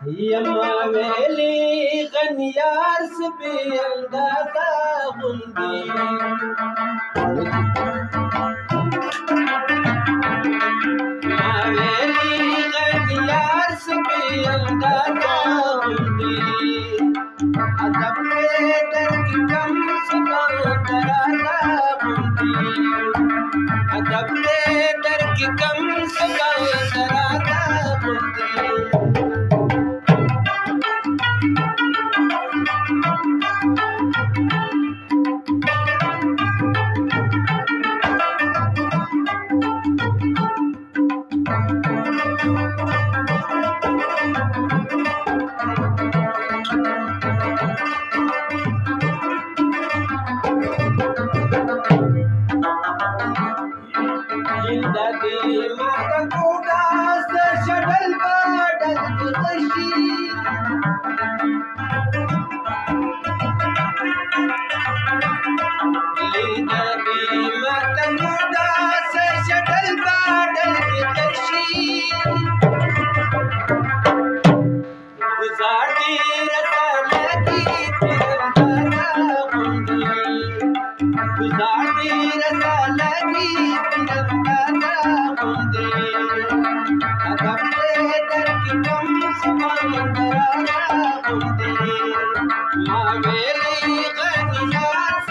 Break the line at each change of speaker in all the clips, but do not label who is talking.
यमावेली गनियास भी अंदाजा बुंदी मावेली गनियास भी अंदाजा बुंदी अदब के डर की कम सुबह दराजा बुंदी अदब के डर की कम सुबह दराजा बुंदी माता कोडास शडल बाडल कशी माता कोडास शडल बाडल कशी गुजारती रसालगी तिरंगा बुंदी गुजारती रसालगी तिरंगा मावेली गनियास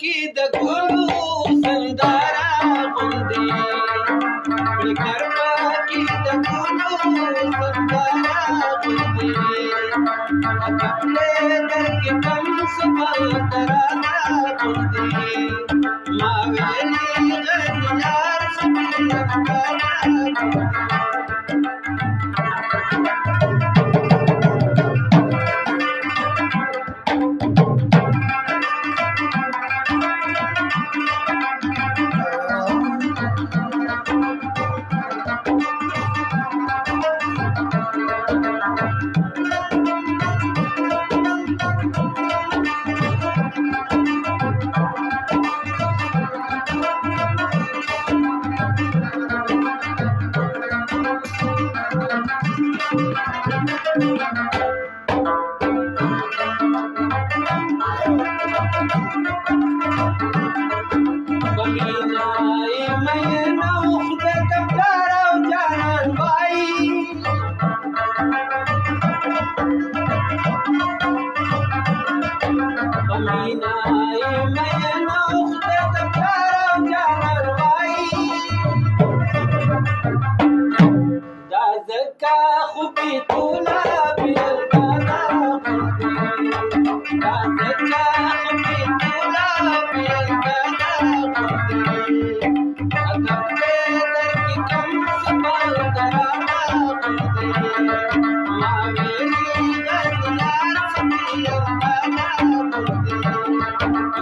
की दगुलू संदारा बुंदी की दगुलू संदारा बुंदी अपने दर के कम सुबह दरारा बुंदी मावेली गनियास भी अंदारा बुंदी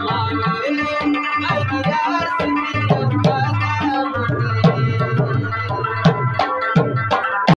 मावेली गनियास भी